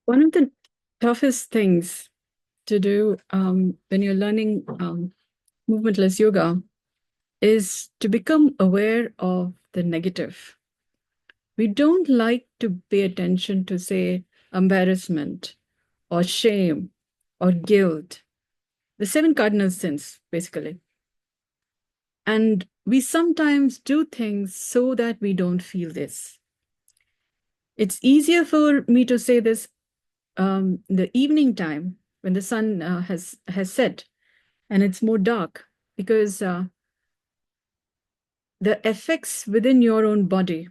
One of the toughest things to do when you're learning movementless yoga is to become aware of the negative. We don't like to pay attention to, say, embarrassment or shame or guilt, the seven cardinal sins, basically. And we sometimes do things so that we don't feel this. It's easier for me to say this in the evening time when the sun has set and it's more dark because the effects within your own body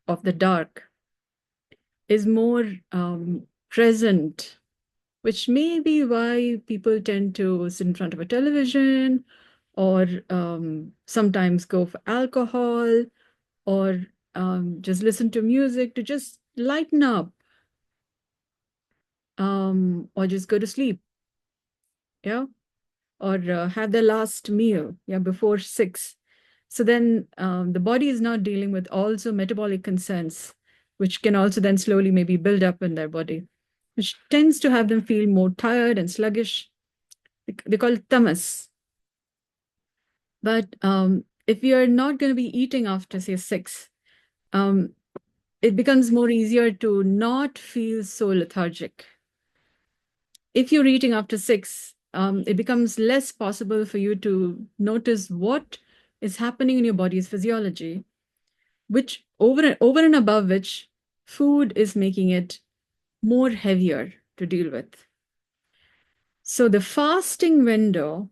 of the dark is more present, which may be why people tend to sit in front of a television or sometimes go for alcohol or just listen to music to just lighten up or just go to sleep, yeah, or have their last meal, yeah, before 6. So then the body is not dealing with also metabolic concerns, which can also then slowly maybe build up in their body, which tends to have them feel more tired and sluggish. They call it tamas. But if you're not going to be eating after, say, 6, um, it becomes more easier to not feel so lethargic. If you're eating after 6, it becomes less possible for you to notice what is happening in your body's physiology, which over and above which food is making it more heavier to deal with. So the fasting window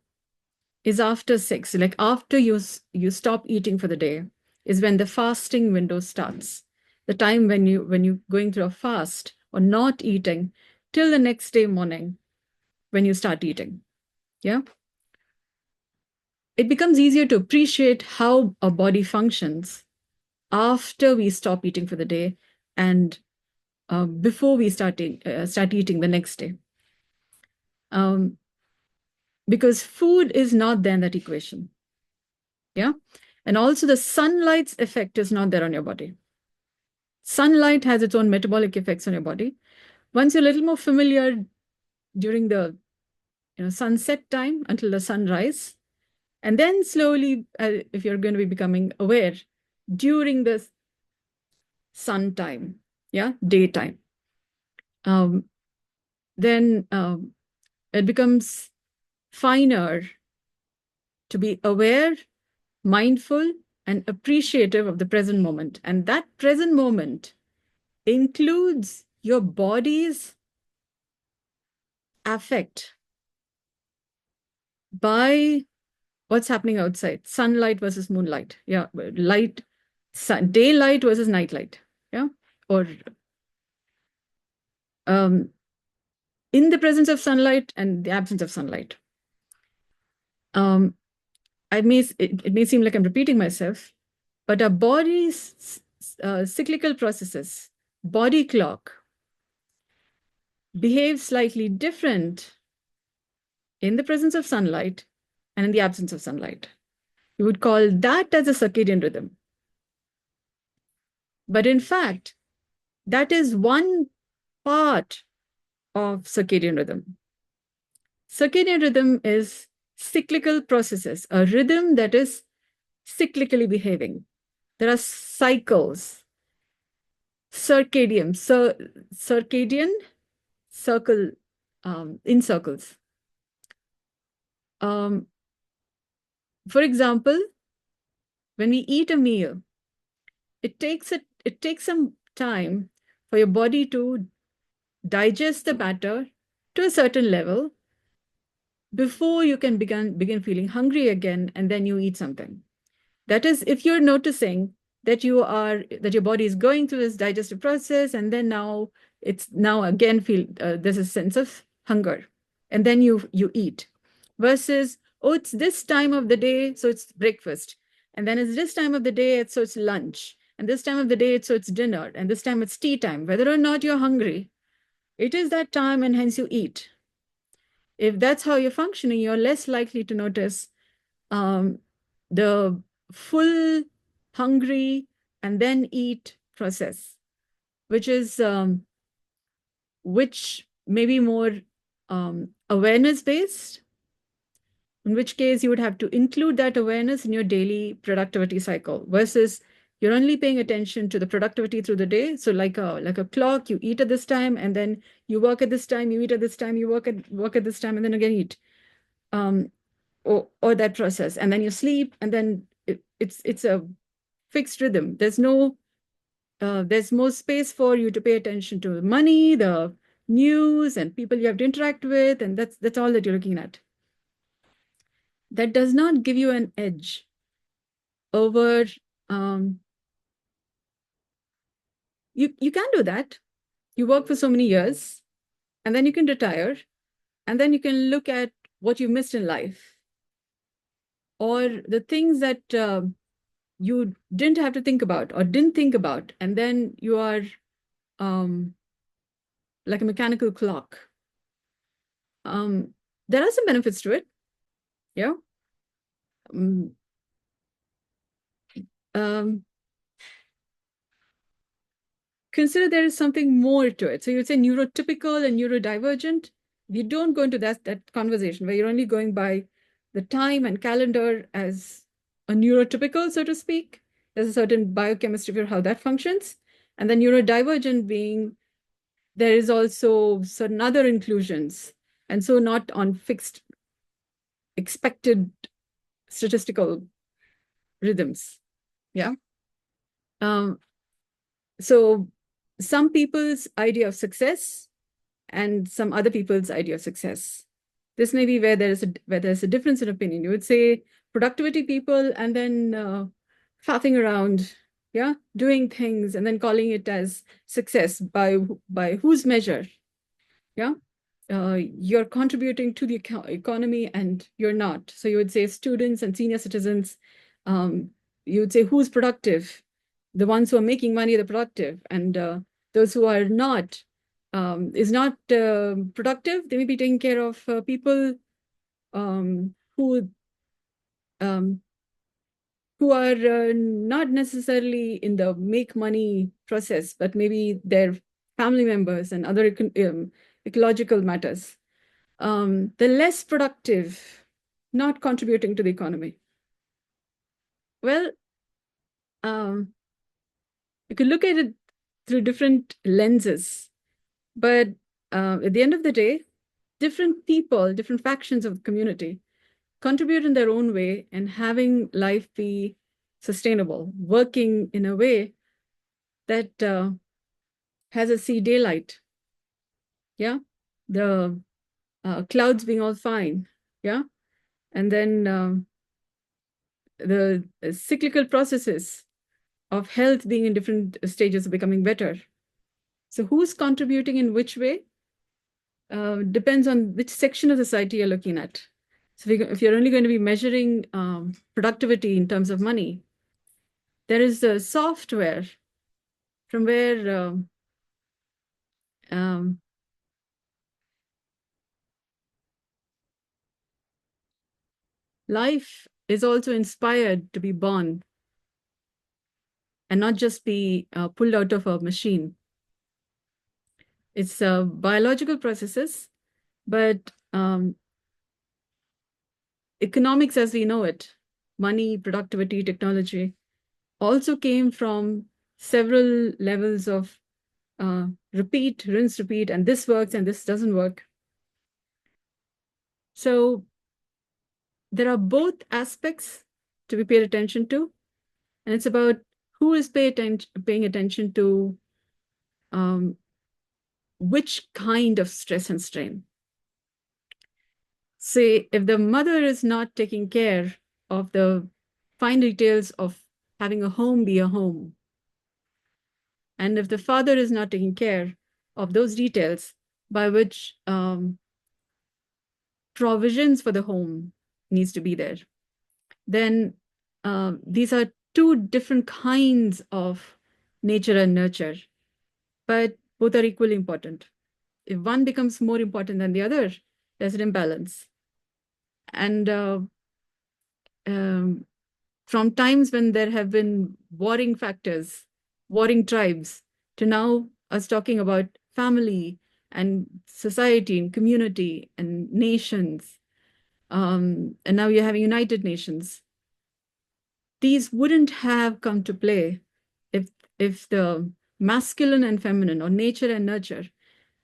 is after 6, like after you stop eating for the day, is when the fasting window starts. The time when you going through a fast or not eating till the next day morning when you start eating. Yeah. It becomes easier to appreciate how our body functions after we stop eating for the day and before we start eating the next day. Um, because food is not there in that equation. Yeah. And also the sunlight's effect is not there on your body. Sunlight has its own metabolic effects on your body. Once you're a little more familiar during the sunset time until the sunrise, and then slowly, if you're going to be becoming aware during the sun time, yeah, daytime, um, then it becomes finer to be aware, mindful, and appreciative of the present moment. And that present moment includes your body's affect by what's happening outside, sunlight versus moonlight. Yeah, light, daylight versus nightlight. Yeah, or um, in the presence of sunlight and the absence of sunlight. Um, it may seem like I'm repeating myself, but our body's cyclical processes, body clock, behave slightly different in the presence of sunlight and in the absence of sunlight. You would call that as a circadian rhythm. But in fact, that is one part of circadian rhythm. Circadian rhythm is cyclical processes, a rhythm that is cyclically behaving. There are cycles, circadian, circadian, circle, in circles. Um, for example, when we eat a meal, it takes some time for your body to digest the batter to a certain level before you can begin feeling hungry again, and then you eat something. That is, if you're noticing that your body is going through this digestive process, and then now again feel there's a sense of hunger, and then you eat, versus, oh, it's this time of the day, so it's breakfast, and then it's this time of the day, so it's lunch, and this time of the day, so it's dinner, and this time it's tea time. Whether or not you're hungry, it is that time, and hence you eat. If that's how you're functioning, you're less likely to notice um, the full hungry and then eat process, which is which may be more awareness-based, in which case you would have to include that awareness in your daily productivity cycle versus you're only paying attention to the productivity through the day. So like a clock, you eat at this time, and then you work at this time, you eat at this time, you work at this time, and then again eat. Or that process. And then you sleep, and then it's a fixed rhythm. There's more space for you to pay attention to money, the news, and people you have to interact with, and that's all that you're looking at. That does not give you an edge over. You can do that. You work for so many years, and then you can retire, and then you can look at what you missed in life, or the things that you didn't have to think about or didn't think about, and then you are like a mechanical clock. There are some benefits to it. Yeah. Consider there is something more to it. So you'd say neurotypical and neurodivergent. You don't go into that conversation where you're only going by the time and calendar as a neurotypical, so to speak. There's a certain biochemistry for how that functions. And then neurodivergent being there is also certain other inclusions, and so not on fixed expected statistical rhythms. Yeah. So some people's idea of success and some other people's idea of success. This may be where there's a difference in opinion. You would say productivity people, and then faffing around, yeah, doing things, and then calling it as success by whose measure, yeah. You're contributing to the economy and you're not. So you would say students and senior citizens. You would say who's productive? The ones who are making money are productive, and those who are not is not productive. They may be taking care of people who are not necessarily in the make money process, but maybe their family members and other ecological matters. The less productive, not contributing to the economy. Well, you could look at it through different lenses, but at the end of the day, different people, different factions of the community contribute in their own way, and having life be sustainable, working in a way that has a see daylight. Yeah. The clouds being all fine. Yeah. And then the cyclical processes of health being in different stages of becoming better. So who's contributing in which way depends on which section of the society you're looking at. So if you're only going to be measuring productivity in terms of money, there is a software from where life is also inspired to be born and not just be pulled out of a machine. It's biological processes, but economics as we know it, money, productivity, technology, also came from several levels of repeat, rinse, repeat, and this works and this doesn't work. So there are both aspects to be paid attention to, and it's about who is paying attention to which kind of stress and strain. Say, if the mother is not taking care of the fine details of having a home be a home, and if the father is not taking care of those details by which provisions for the home needs to be there, then these are two different kinds of nature and nurture, but both are equally important. If one becomes more important than the other, there's an imbalance. And from times when there have been warring factors, warring tribes, to now us talking about family and society and community and nations. And now you're having United Nations. These wouldn't have come to play if the masculine and feminine, or nature and nurture,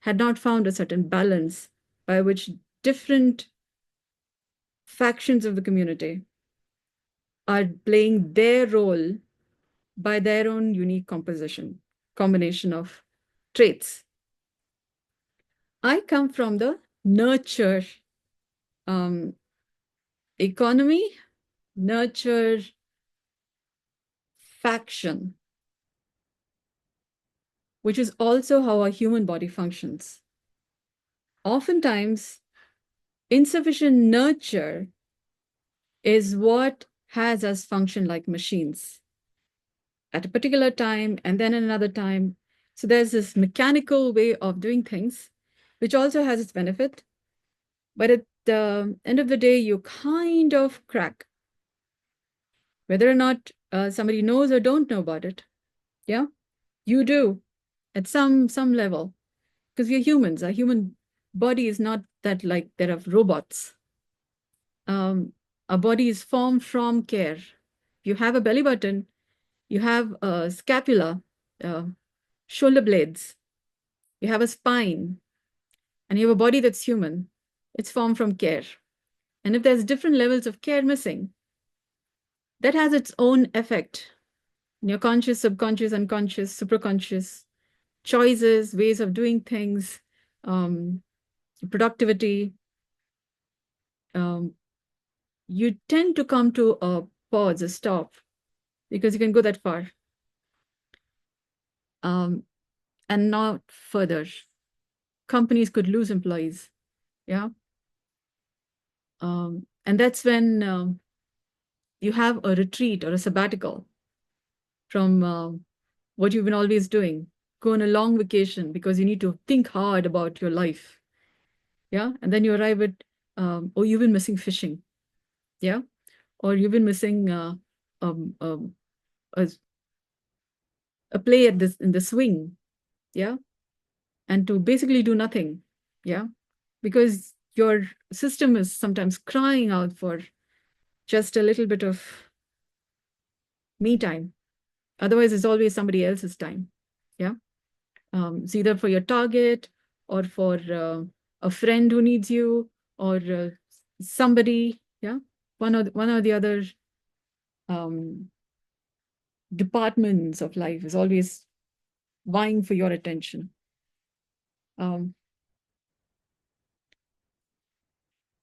had not found a certain balance by which different factions of the community are playing their role by their own unique combination of traits. I come from the nurture um, economy, nurture faction, which is also how our human body functions. Oftentimes, insufficient nurture is what has us function like machines at a particular time and then another time. So there's this mechanical way of doing things, which also has its benefit. But at the end of the day, you kind of crack, whether or not somebody knows or don't know about it. Yeah, you do at some level, because we're humans. Our human body is not that like there are robots. Our body is formed from care. You have a belly button, you have a scapula, uh, shoulder blades, you have a spine, and you have a body that's human. It's formed from care. And if there's different levels of care missing, that has its own effect in your conscious, subconscious, unconscious, supraconscious choices, ways of doing things, um, productivity. Um, you tend to come to a pause, a stop, because you can go that far and not further. Companies could lose employees. Yeah. And that's when you have a retreat or a sabbatical from what you've been always doing. Go on a long vacation because you need to think hard about your life. Yeah. And then you arrive at, oh, you've been missing fishing. Yeah. Or you've been missing um, um, a, a play at this in the swing. Yeah. And to basically do nothing. Yeah. Because your system is sometimes crying out for just a little bit of me time. Otherwise, it's always somebody else's time. Yeah. It's either for your target or for a friend who needs you or somebody. Yeah. One or the other um, departments of life is always vying for your attention.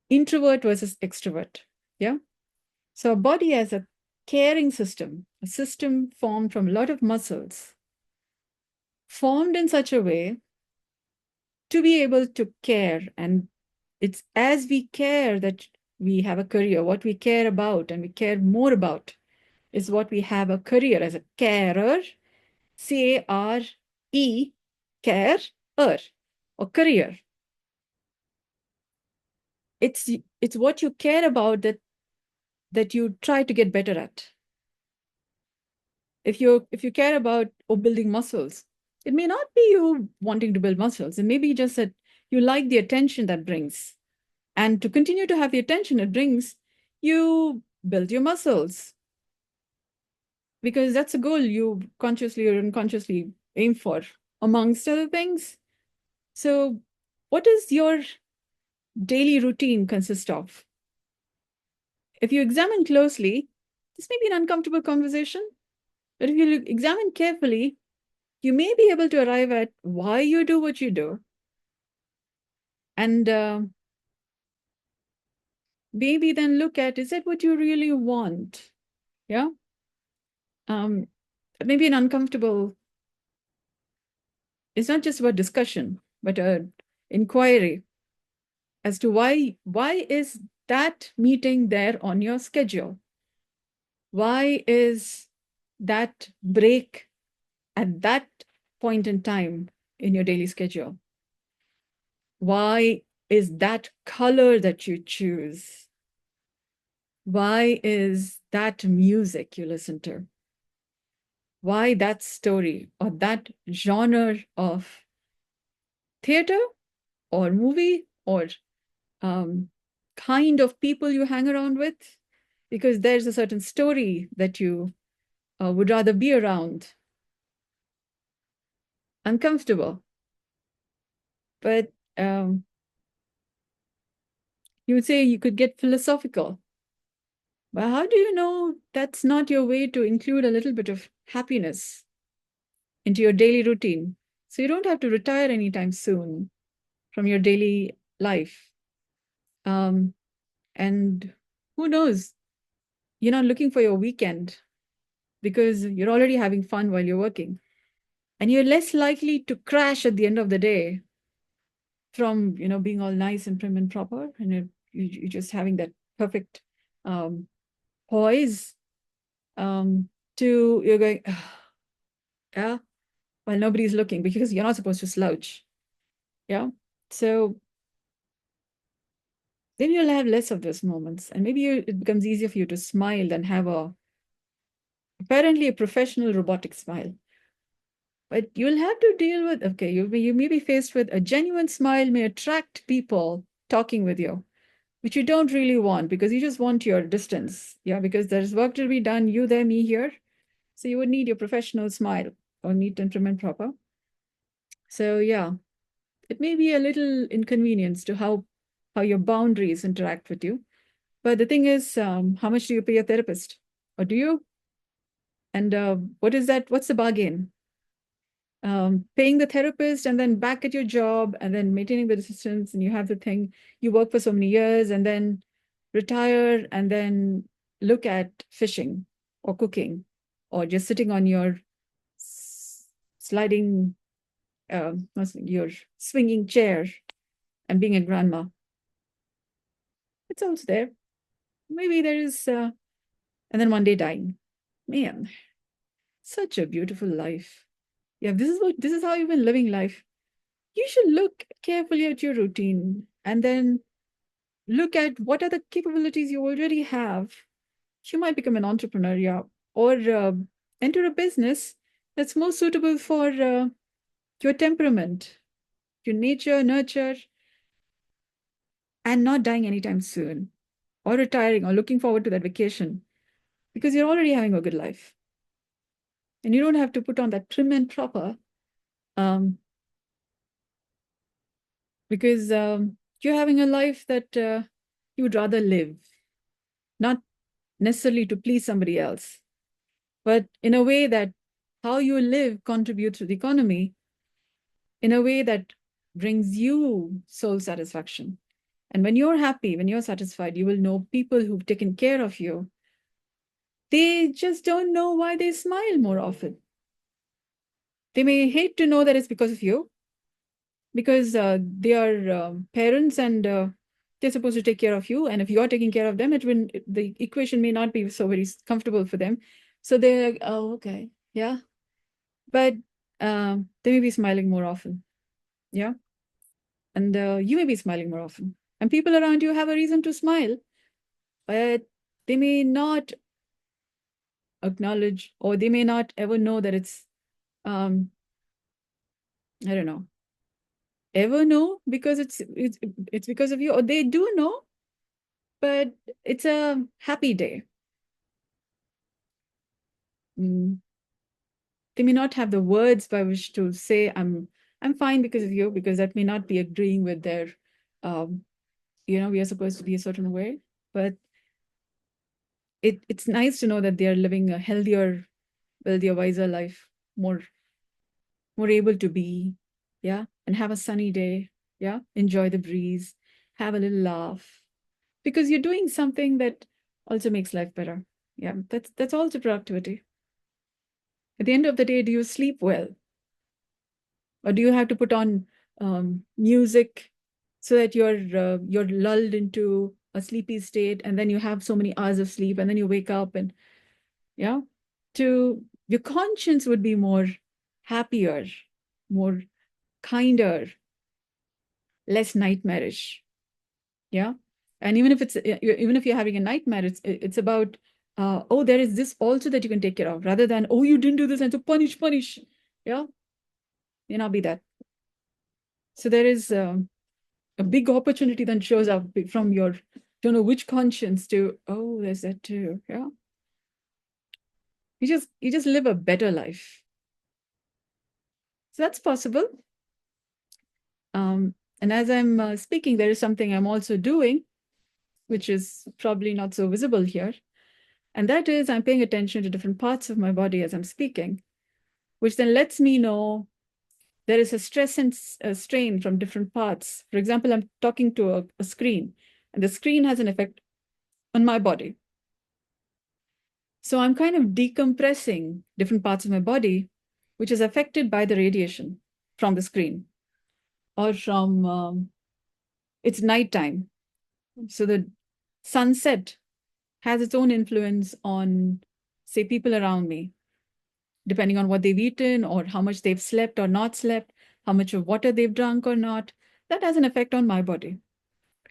Introvert versus extrovert. Yeah. So a body as a caring system, a system formed from a lot of muscles, formed in such a way to be able to care. And it's as we care that we have a career. What we care about and we care more about is what we have a career as a carer, C-A-R-E, care, or career. It's what you care about that you try to get better at. If you care about building muscles, it may not be you wanting to build muscles. It may be just that you like the attention that brings. And to continue to have the attention it brings, you build your muscles. Because that's a goal you consciously or unconsciously aim for, amongst other things. So what does your daily routine consist of? If you examine closely, this may be an uncomfortable conversation, but if you examine carefully, you may be able to arrive at why you do what you do. And maybe then look at, is that what you really want? Yeah. Maybe an uncomfortable, it's not just about discussion, but an inquiry as to why is that meeting there on your schedule? Why is that break at that point in time in your daily schedule? Why is that color that you choose? Why is that music you listen to? Why that story or that genre of theater or movie or kind of people you hang around with, because there's a certain story that you would rather be around. Uncomfortable. But you would say you could get philosophical. But how do you know that's not your way to include a little bit of happiness into your daily routine? So you don't have to retire anytime soon from your daily life. And who knows? You're not looking for your weekend because you're already having fun while you're working. And you're less likely to crash at the end of the day from, being all nice and prim and proper, and you're just having that perfect poise, to you're going, yeah, while nobody's looking, because you're not supposed to slouch. Yeah. So then you'll have less of those moments, and maybe it becomes easier for you to smile than have apparently a professional robotic smile. But you'll have to deal with, okay, you may be faced with a genuine smile may attract people talking with you, which you don't really want because you just want your distance. Yeah, because there's work to be done, you there, me here. So you would need your professional smile or neat and prim and proper. So yeah, it may be a little inconvenience to how your boundaries interact with you. But the thing is, how much do you pay your therapist? Or do you? And what is that? What's the bargain? Paying the therapist and then back at your job and then maintaining the distance, and you have the thing, you work for so many years and then retire and then look at fishing or cooking or just sitting on your sliding, your swinging chair and being a grandma. It's also there. Maybe there is, and then one day dying. Man, such a beautiful life. Yeah, this is how you've been living life. You should look carefully at your routine and then look at what are the capabilities you already have. You might become an entrepreneur, yeah, or enter a business that's more suitable for your temperament, your nature, nurture, and not dying anytime soon, or retiring, or looking forward to that vacation, because you're already having a good life. And you don't have to put on that trim and proper, because you're having a life that you would rather live, not necessarily to please somebody else, but in a way that how you live contributes to the economy in a way that brings you soul satisfaction. And when you're happy, when you're satisfied, you will know people who've taken care of you. They just don't know why they smile more often. They may hate to know that it's because of you, because they are parents and they're supposed to take care of you. And if you're taking care of them, the equation may not be so very comfortable for them. So they're like, oh, okay, yeah. But they may be smiling more often. Yeah. And you may be smiling more often. And people around you have a reason to smile, but they may not acknowledge, or they may not ever know that it's, I don't know, ever know because it's because of you, or they do know, but it's a happy day. Mm. They may not have the words by which to say I'm fine because of you, because that may not be agreeing with their, we are supposed to be a certain way, but it's nice to know that they are living a healthier, wealthier, wiser life, more able to be, yeah, and have a sunny day, yeah, enjoy the breeze, have a little laugh, because you're doing something that also makes life better. Yeah, that's also productivity. At the end of the day, do you sleep well? Or do you have to put on music so that you're lulled into a sleepy state, and then you have so many hours of sleep, and then you wake up, and yeah, to your conscience would be more happier, more kinder, less nightmarish. Yeah. And even if you're having a nightmare, it's about oh, there is this also that you can take care of, rather than, oh, you didn't do this and so punish. Yeah, may not be that. So there is a big opportunity then shows up from your, don't know which conscience to, oh, there's that too. Yeah. You just live a better life. So that's possible. And as I'm speaking, there is something I'm also doing, which is probably not so visible here. And that is I'm paying attention to different parts of my body as I'm speaking, which then lets me know there is a stress and strain from different parts. For example, I'm talking to a screen, and the screen has an effect on my body. So I'm kind of decompressing different parts of my body, which is affected by the radiation from the screen or from it's nighttime. So the sunset has its own influence on, say, people around me, depending on what they've eaten or how much they've slept or not slept, how much of water they've drunk or not. That has an effect on my body.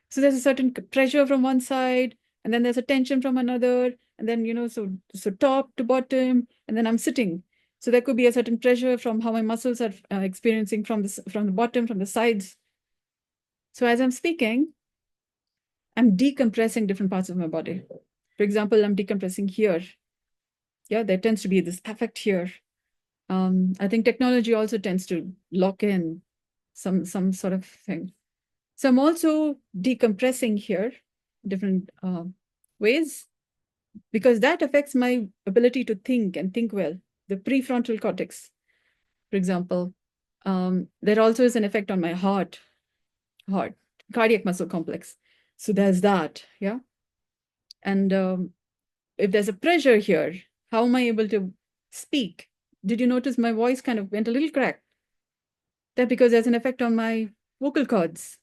So there's a certain pressure from one side, and then there's a tension from another, and then, so top to bottom, and then I'm sitting. So there could be a certain pressure from how my muscles are experiencing from the bottom, from the sides. So as I'm speaking, I'm decompressing different parts of my body. For example, I'm decompressing here. Yeah, there tends to be this affect here. I think technology also tends to lock in some sort of thing. So I'm also decompressing here, different ways, because that affects my ability to think and think well. The prefrontal cortex, for example, there also is an effect on my heart, cardiac muscle complex. So there's that, yeah. And if there's a pressure here, how am I able to speak? Did you notice my voice kind of went a little cracked? That because there's an effect on my vocal cords.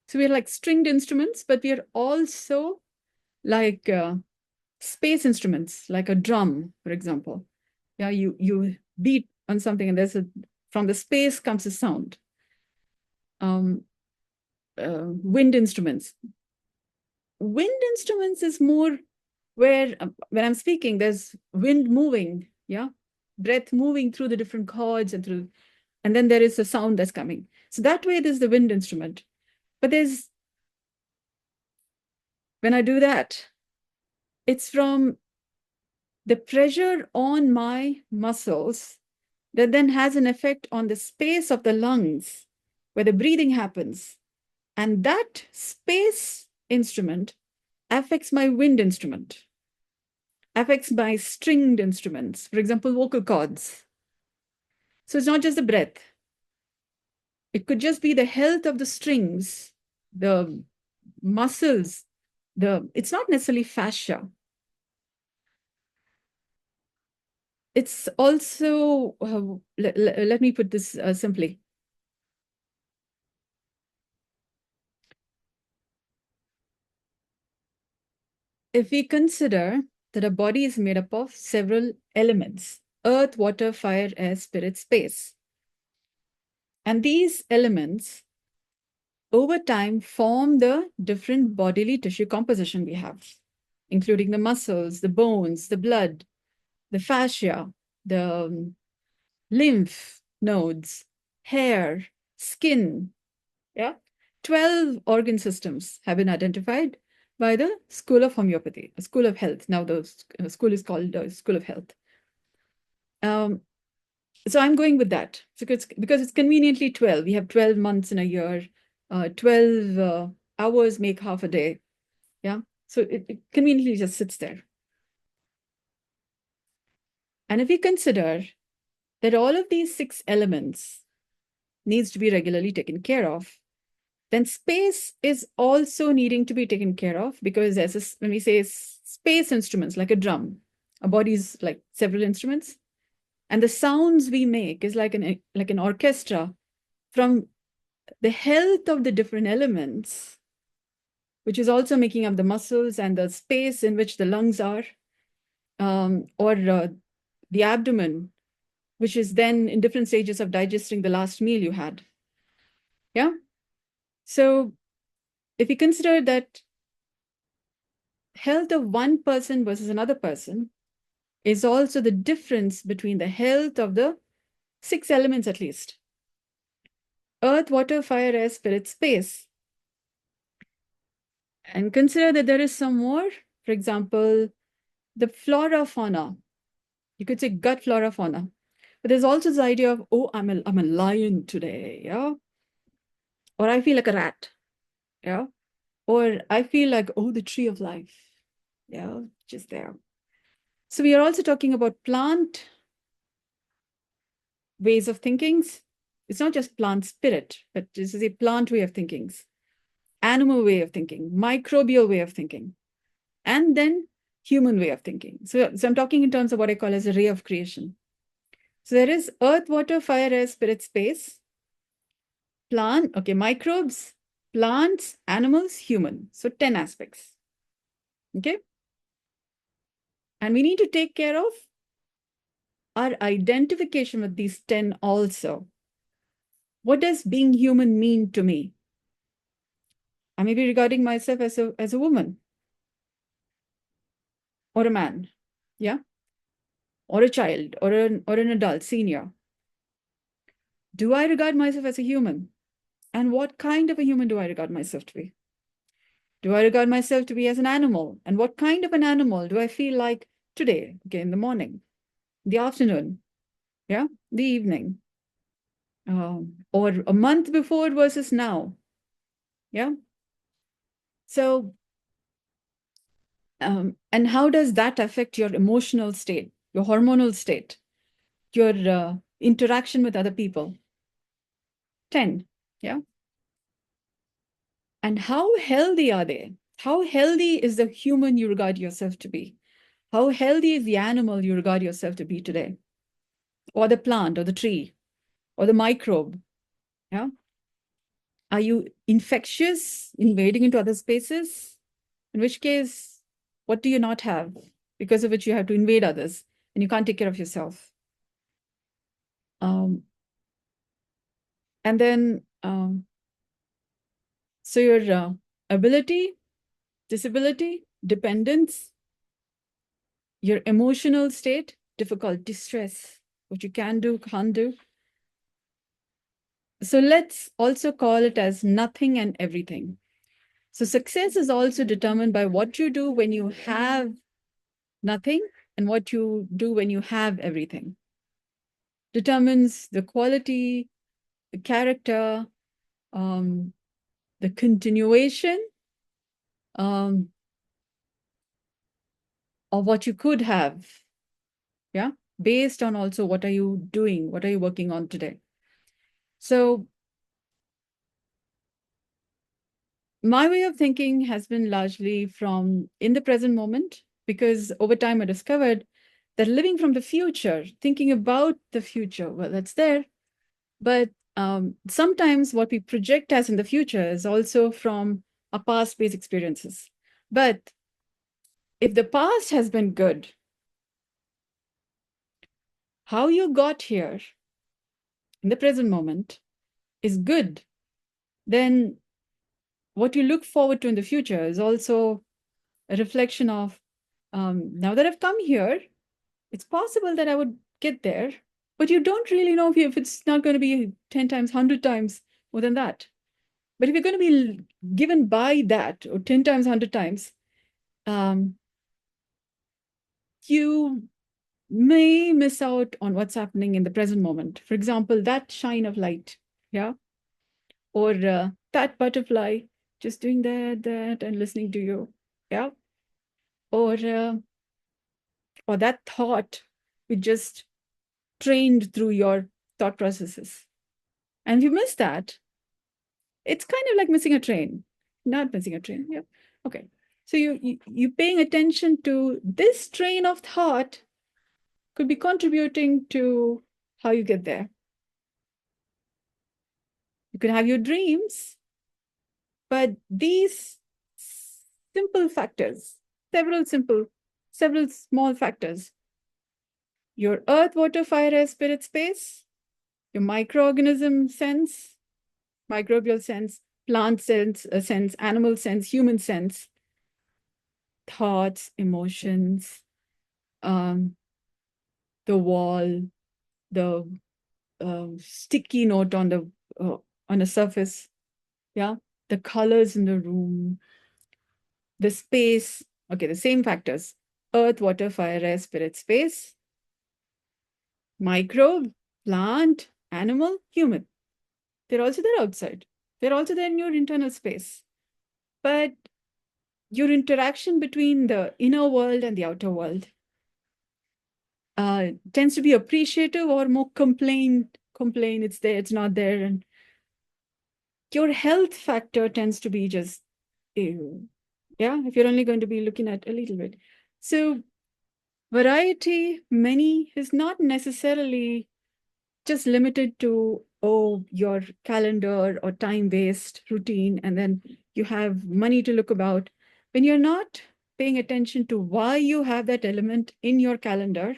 So we're like stringed instruments, but we are also like space instruments, like a drum, for example. Yeah, you beat on something, and from the space comes a sound. Wind instruments. Wind instruments is more where when I'm speaking, there's wind moving, yeah, breath moving through the different chords and then there is a sound that's coming. So that way, there's the wind instrument. But when I do that, it's from the pressure on my muscles that then has an effect on the space of the lungs where the breathing happens. And that space instrument affects my wind instrument, affects my stringed instruments, for example, vocal cords. So it's not just the breath. It could just be the health of the strings, the muscles, it's not necessarily fascia. It's also, let me put this simply. If we consider that a body is made up of several elements, earth, water, fire, air, spirit, space. And these elements, over time, form the different bodily tissue composition we have, including the muscles, the bones, the blood, the fascia, the lymph nodes, hair, skin. Yeah, 12 organ systems have been identified by the School of Homeopathy, a School of Health. Now the school is called School of Health. So I'm going with that because it's conveniently 12. We have 12 months in a year. 12 hours make half a day. Yeah, so it conveniently just sits there. And if we consider that all of these 6 elements needs to be regularly taken care of, then space is also needing to be taken care of because when we say space instruments, like a drum, a body is like several instruments, and the sounds we make is like an orchestra from the health of the different elements, which is also making up the muscles and the space in which the lungs are, or the abdomen, which is then in different stages of digesting the last meal you had. Yeah. So if you consider that health of one person versus another person is also the difference between the health of the 6 elements, at least: earth, water, fire, air, spirit, space. And consider that there is some more, for example, the flora, fauna. You could say gut flora, fauna. But there's also this idea of, oh, I'm a lion today, yeah? Or I feel like a rat, yeah? Or I feel like, oh, the tree of life, yeah, just there. So we are also talking about plant ways of thinkings. It's not just plant spirit, but this is a plant way of thinkings, animal way of thinking, microbial way of thinking, and then human way of thinking. So I'm talking in terms of what I call as a ray of creation. So there is earth, water, fire, air, spirit, space, plant, okay, microbes, plants, animals, human. So 10 aspects. Okay. And we need to take care of our identification with these 10 also. What does being human mean to me? I may be regarding myself as a woman or a man, yeah, or a child or an adult, senior. Do I regard myself as a human? And what kind of a human do I regard myself to be? Do I regard myself to be as an animal? And what kind of an animal do I feel like today, okay, in the morning, the afternoon, yeah, the evening, or a month before versus now, yeah? So, and how does that affect your emotional state, your hormonal state, your interaction with other people? 10, yeah? And how healthy are they? How healthy is the human you regard yourself to be? How healthy is the animal you regard yourself to be today? Or the plant, or the tree, or the microbe? Yeah. Are you infectious, invading into other spaces? In which case, what do you not have? Because of which you have to invade others and you can't take care of yourself. And then, so your ability, disability, dependence, your emotional state, difficult, distress, what you can do, can't do. So let's also call it as nothing and everything. So success is also determined by what you do when you have nothing and what you do when you have everything. Determines the quality, the character, the continuation um, of what you could have. Yeah. Based on also what are you doing? What are you working on today? So my way of thinking has been largely from in the present moment, because over time I discovered that living from the future, thinking about the future, well, that's there. But sometimes what we project as in the future is also from our past-based experiences. But if the past has been good, how you got here in the present moment is good, then what you look forward to in the future is also a reflection of now that I've come here, it's possible that I would get there, but you don't really know if it's not going to be 10 times, 100 times more than that. But if you're going to be given by that, or 10 times, 100 times, you may miss out on what's happening in the present moment. For example, that shine of light, yeah? Or that butterfly just doing that, and listening to you, yeah? Or that thought which just trained through your thought processes. And if you miss that, it's kind of like missing a train. Not missing a train, yeah. Okay. So you paying attention to this train of thought could be contributing to how you get there. You could have your dreams, but these simple factors, several small factors, your earth, water, fire, air, spirit, space, your microorganism sense, microbial sense, plant sense, animal sense, human sense, thoughts, emotions, the wall, the sticky note on a surface, yeah, the colors in the room, the space, okay, the same factors, earth, water, fire, air, spirit, space, microbe, plant, animal, human. They're also there outside. They're also there in your internal space. But your interaction between the inner world and the outer world tends to be appreciative or more complain, it's there, it's not there. And your health factor tends to be just, ew. Yeah, if you're only going to be looking at a little bit. So variety, many, is not necessarily just limited to, oh, your calendar or time-based routine, and then you have money to look about. When you're not paying attention to why you have that element in your calendar,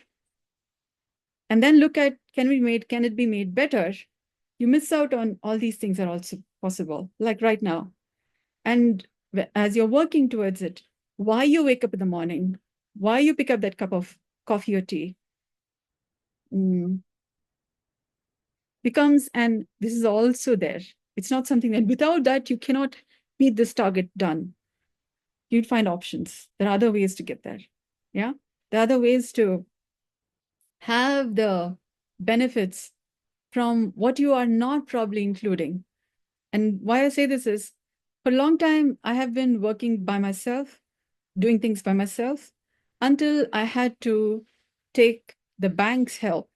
and then look at, can it be made better? You miss out on all these things are also possible, like right now. And as you're working towards it, why you wake up in the morning, why you pick up that cup of coffee or tea, becomes, and this is also there. It's not something that without that, you cannot meet this target done. You'd find options. There are other ways to get there. Yeah. There are other ways to have the benefits from what you are not probably including. And why I say this is, for a long time, I have been working by myself, doing things by myself, until I had to take the bank's help,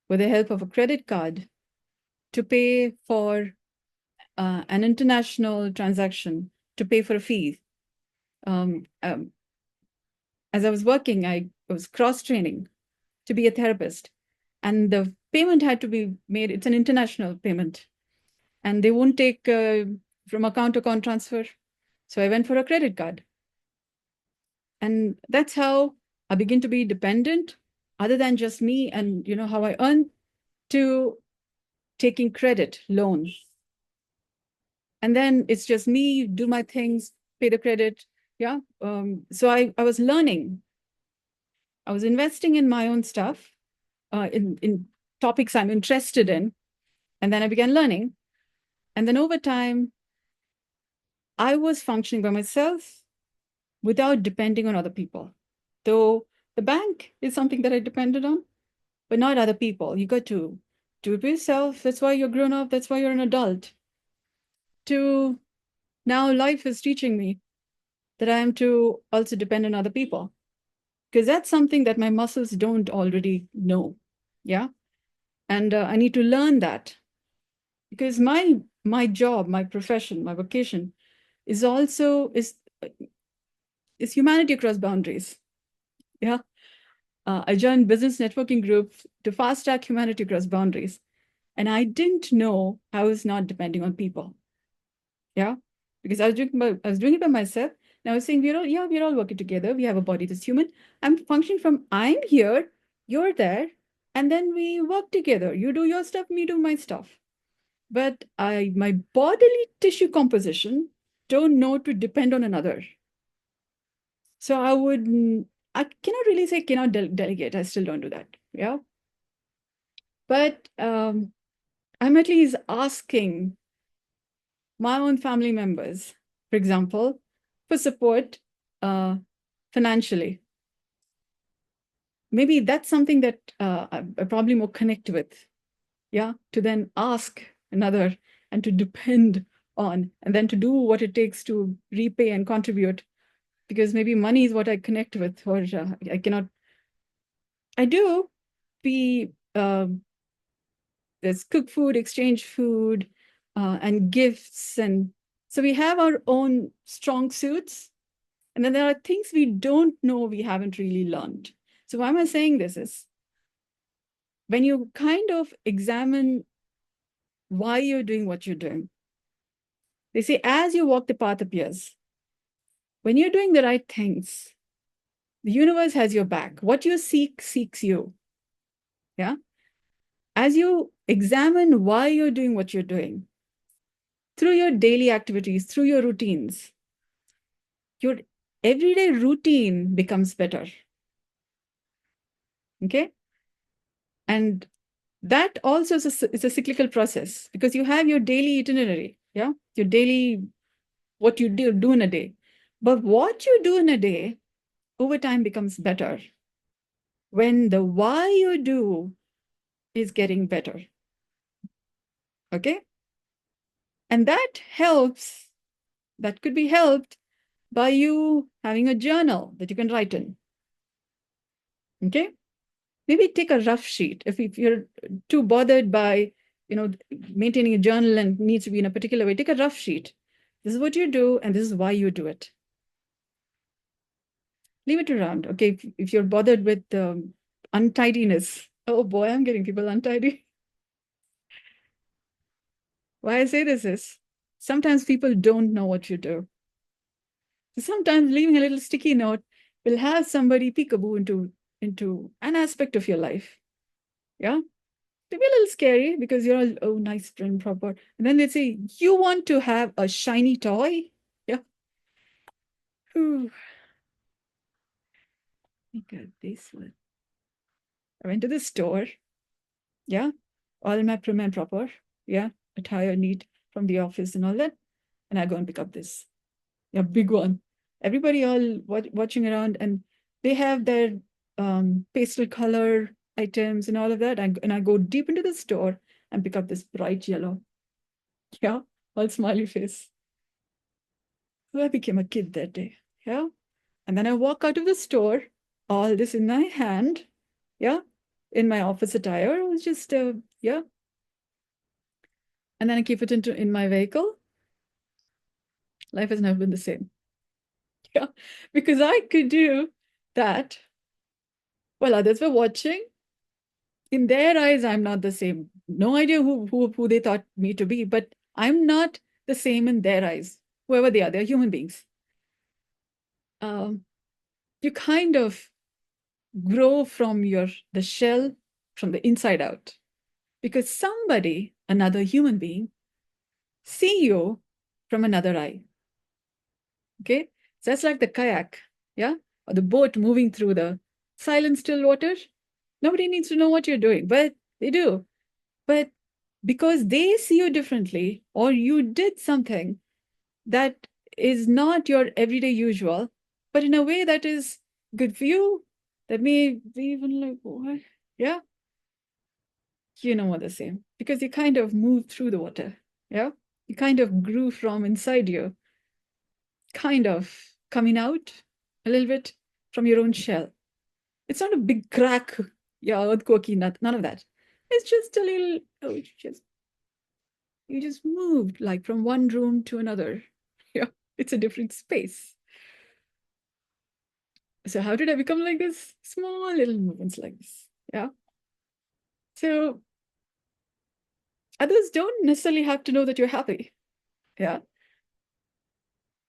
with the help of a credit card, to pay for an international transaction, to pay for a fee. As I was working, I was cross-training to be a therapist. And the payment had to be made, it's an international payment. And they won't take from account to account transfer. So I went for a credit card. And that's how I begin to be dependent, other than just me and how I earn, to taking credit, loan. And then it's just me, do my things, pay the credit. Yeah. So I was learning. I was investing in my own stuff, in topics I'm interested in. And then I began learning. And then over time, I was functioning by myself without depending on other people. Though the bank is something that I depended on, but not other people. You got to do it yourself. That's why you're grown up. That's why you're an adult. To now life is teaching me that I am to also depend on other people, because that's something that my muscles don't already know. Yeah. And I need to learn that, because my job, my profession, my vocation is also is humanity across boundaries. Yeah. I joined business networking group to fast track humanity across boundaries. And I didn't know I was not depending on people. Yeah. Because I was doing it by myself. And I was saying, we're all working together. We have a body that's human. I'm functioning from, I'm here, you're there, and then we work together. You do your stuff, me do my stuff. But my bodily tissue composition don't know to depend on another. So I cannot really say cannot delegate. I still don't do that. Yeah. But I'm at least asking my own family members, for example, for support financially. Maybe that's something that I probably more connect with. Yeah. To then ask another and to depend on, and then to do what it takes to repay and contribute, because maybe money is what I connect with, or I cannot. I do. We there's cook food, exchange food, and gifts, and so we have our own strong suits, and then there are things we don't know, we haven't really learned. So why am I saying this is, when you kind of examine why you're doing what you're doing, they say as you walk, the path appears. When you're doing the right things, the universe has your back. What you seek seeks you. Yeah. As you examine why you're doing what you're doing, through your daily activities, through your routines, your everyday routine becomes better. Okay. And that also is a cyclical process, because you have your daily itinerary. Yeah. Your daily, what you do in a day. But what you do in a day over time becomes better when the why you do is getting better. Okay? And that helps, that could be helped by you having a journal that you can write in. Okay? Maybe take a rough sheet. If you're too bothered by, maintaining a journal and needs to be in a particular way, take a rough sheet. This is what you do, and this is why you do it. Leave it around. Okay, if you're bothered with untidiness, oh boy, I'm getting people untidy. Why I say this is sometimes people don't know what you do. So sometimes leaving a little sticky note will have somebody peekaboo into an aspect of your life. Yeah. It'll be a little scary because you're all, oh, nice, prim, proper. And then they say, you want to have a shiny toy? Yeah. Ooh, I got this one. I went to the store. Yeah. All my prim and proper. Yeah. Attire neat from the office and all that. And I go and pick up this. Yeah, big one. Everybody all watching around, and they have their pastel color items and all of that. And I go deep into the store and pick up this bright yellow. Yeah, all smiley face. So I became a kid that day. Yeah. And then I walk out of the store, all this in my hand. Yeah. In my office attire. It was just, yeah. And then I keep it in my vehicle. Life has never been the same. Yeah. Because I could do that while others were watching. In their eyes, I'm not the same. No idea who they thought me to be, but I'm not the same in their eyes, whoever they are. They're human beings. You kind of grow from the shell from the inside out because somebody, another human being, see you from another eye. Okay, so that's like the kayak, yeah, or the boat moving through the silent, still water. Nobody needs to know what you're doing, but they do. But because they see you differently, or you did something that is not your everyday usual, but in a way that is good for you, that may be even like, what? Yeah, you know what the same. Because you kind of moved through the water. Yeah. You kind of grew from inside you, kind of coming out a little bit from your own shell. It's not a big crack, yeah, earthquakey, none of that. It's just a little, oh, you just moved like from one room to another. Yeah, it's a different space. So how did I become like this? Small little movements like this. Yeah. So others don't necessarily have to know that you're happy. Yeah.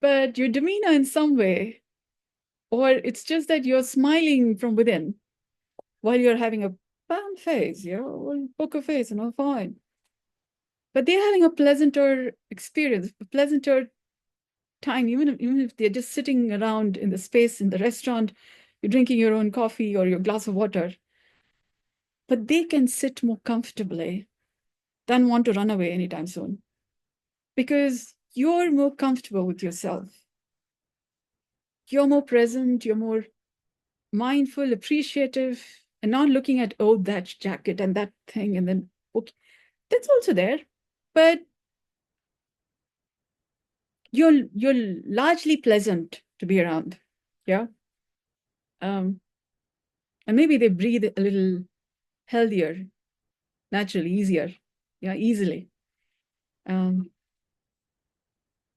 But your demeanor in some way, or it's just that you're smiling from within while you're having a bad face, yeah, or poker face and all fine. But they're having a pleasanter experience, a pleasanter time, even if they're just sitting around in the space in the restaurant, you're drinking your own coffee or your glass of water. But they can sit more comfortably than want to run away anytime soon. Because you're more comfortable with yourself. You're more present, you're more mindful, appreciative, and not looking at, oh, that jacket and that thing, and then, okay, that's also there. But you're largely pleasant to be around. Yeah. And maybe they breathe a little healthier, naturally, easier. Yeah, easily. Um,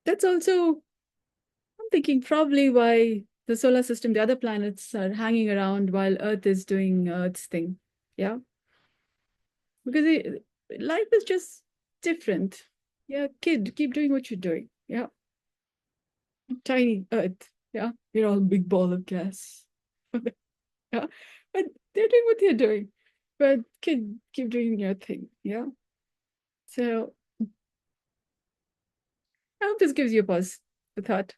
that's also, I'm thinking, probably why the solar system, the other planets are hanging around while Earth is doing Earth's thing. Yeah. Because life is just different. Yeah, kid, keep doing what you're doing. Yeah. Tiny Earth. Yeah. You're all big ball of gas. Yeah. But they're doing what they're doing. But kid, keep doing your thing. Yeah. So I hope this gives you a pause for thought.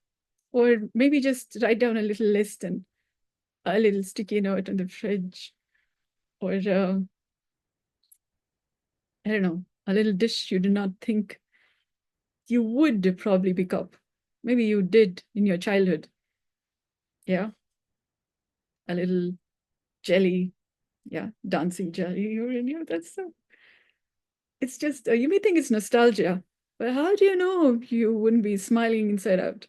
Or maybe just write down a little list and a little sticky note on the fridge. Or I don't know, a little dish you do not think you would probably pick up Maybe you did in your childhood. Yeah. A little jelly. Yeah. Dancing jelly. That's so. It's just, you may think it's nostalgia, but how do you know you wouldn't be smiling inside out?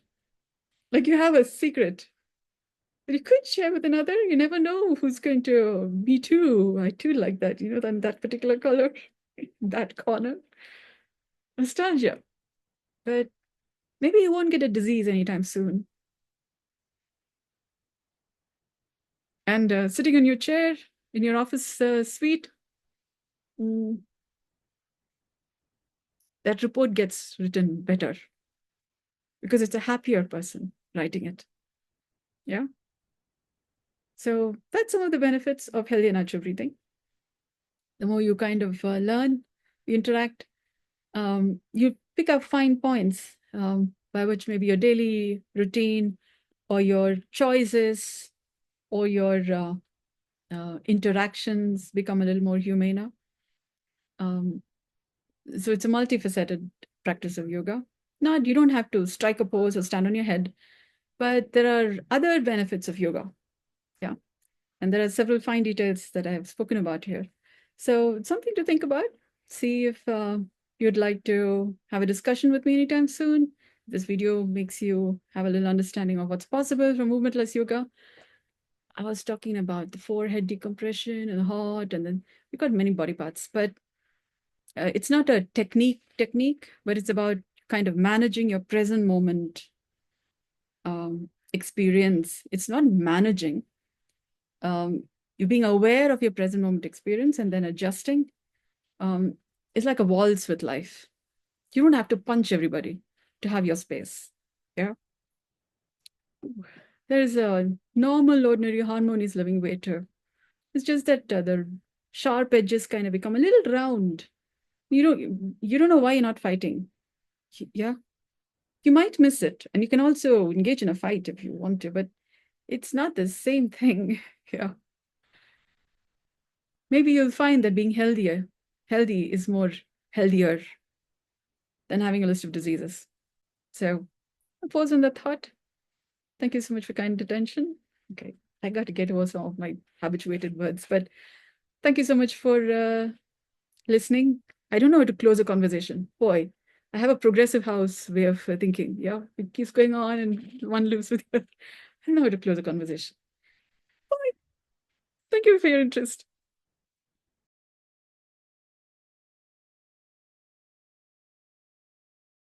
Like you have a secret that you could share with another. You never know who's going to, me too. I too like that, than that particular color, that corner. Nostalgia. But maybe you won't get a disease anytime soon. And sitting on your chair in your office suite, mm, that report gets written better because it's a happier person writing it. Yeah. So that's some of the benefits of healthy and natural breathing. The more you kind of learn, you interact, you pick up fine points by which maybe your daily routine or your choices or your interactions become a little more humane. So it's a multifaceted practice of yoga. Not, you don't have to strike a pose or stand on your head, but there are other benefits of yoga. Yeah. And there are several fine details that I have spoken about here. So it's something to think about. See if you'd like to have a discussion with me anytime soon. This video makes you have a little understanding of what's possible from movementless yoga. I was talking about the forehead decompression and the heart, and then we got many body parts, but it's not a technique, but it's about kind of managing your present moment experience. It's not managing. You're being aware of your present moment experience and then adjusting. It's like a waltz with life. You don't have to punch everybody to have your space. Yeah. There's a normal, ordinary, harmonious living way too. It's just that the sharp edges kind of become a little round. You don't know why you're not fighting. Yeah. You might miss it. And you can also engage in a fight if you want to, but it's not the same thing. Yeah. Maybe you'll find that being healthy is more healthier than having a list of diseases. So I'll pause on that thought. Thank you so much for kind attention. Okay, I got to get over some of my habituated words, but thank you so much for listening. I don't know how to close a conversation. Boy, I have a progressive house way of thinking. Yeah, it keeps going on and one lives with you. I don't know how to close a conversation. Boy, thank you for your interest.